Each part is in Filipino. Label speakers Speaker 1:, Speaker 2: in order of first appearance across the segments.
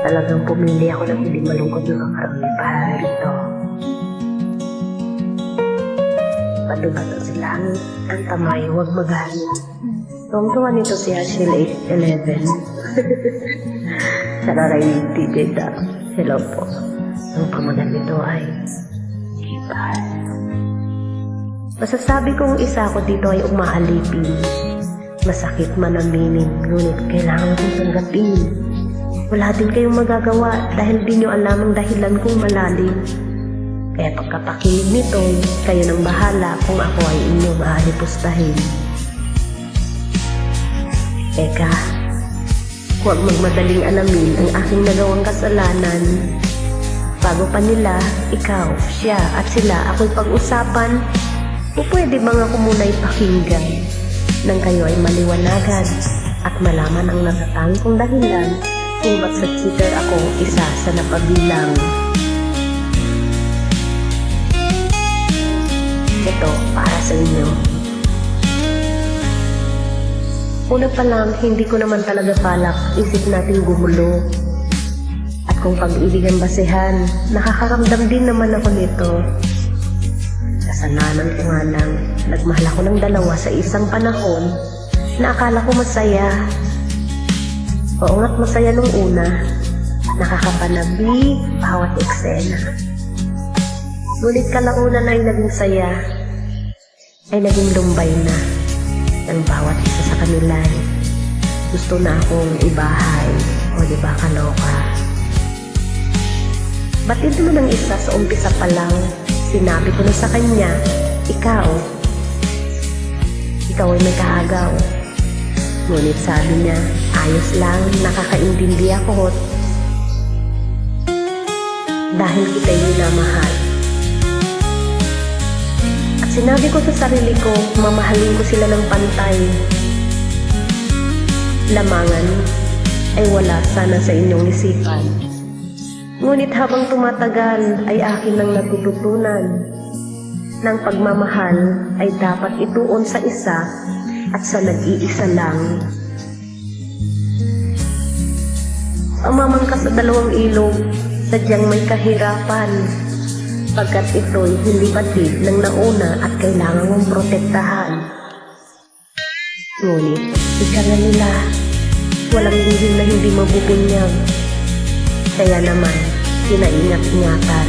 Speaker 1: talagang pumili ako ng hindi malungkot na makarami para rito. Patubato sila ang tamay, huwag magalit. Tuwang-tuwa nito si Ashil 811. Sararay DJ da. Hello po. Ang pamagat nito ay Kipal. Masasabi kong isa ko dito ay umaalipin. Masakit man aminin, ngunit kailangan kong tanggapin. Wala din kayong magagawa dahil di nyo alam ang dahilan kong malalim. Kaya pagkapakinig nito, kayo nang bahala kung ako ay inyong aalipustahin. Eka, huwag magmadaling alamin ang aking nagawang kasalanan. Bago pa nila, ikaw, siya at sila ako'y pag-usapan, o pwede bang ako muna ipakinggan nang kayo ay maliwanagan at malaman ang natatanging kong dahilan kung ba't sa cheater ako isa sa napabilang. Ito para sa inyo. Una pa lang, hindi ko naman talaga balak isip natin gumulo. At kung pag-ibig ang basehan, nakakaramdam din naman ako nito. Kasalanan ko nga lang, nagmahal ako ng dalawa sa isang panahon na akala ko masaya. Oo nga't masaya nung una, nakakapanabi bawat eksena. Ngunit kalaunan ay naging saya, ay naging lumbay na ng bawat isa sa kanila. Gusto na akong ibahay, o diba kaloka? Batid naman ang isa sa umpisa pa lang, sinabi ko na sa kanya, ikaw ay may kaagaw. Ngunit sabi niya, ayos lang, nakakaintindi ako. Dahil kita'y minamahal. At sinabi ko sa sarili ko, mamahalin ko sila ng pantay. Lamangan ay wala sana sa inyong isipan. Ngunit habang tumatagal ay akin nang natututunan ng pagmamahal ay dapat ituon sa isa at sa nag-iisa lang. Pamamangka sa dalawang ilog, sadyang may kahirapan, pagkat ito'y hindi batid ng nauna at kailangan mong protektahan. Ngunit, ika nga nila, walang lihim na hindi mabubunyag. Kaya naman, kinaingat-ingatan.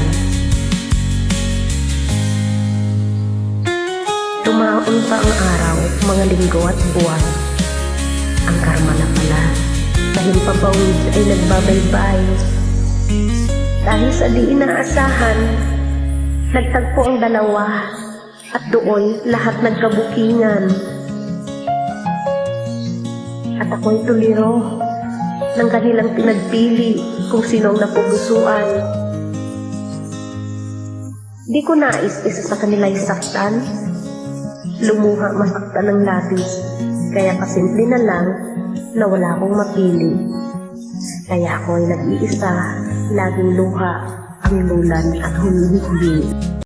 Speaker 1: Tumaon pa ang araw, mga linggo at buwan. Ang karma na pala, dahil papawid ay nagbabaybay. Dahil sa di inaasahan, nagtagpo ang dalawa, at doon lahat nagkabukingan. At ako'y tuliro ng kanilang pinagpili kung sino ang napupusuan. Di ko nais isa sa kanila'y saktan, lumuha masaktan ng labis, kaya pasimple na lang na wala akong mapili. Kaya ako'y nag-iisa, laging luha ang lulan at humihikbi.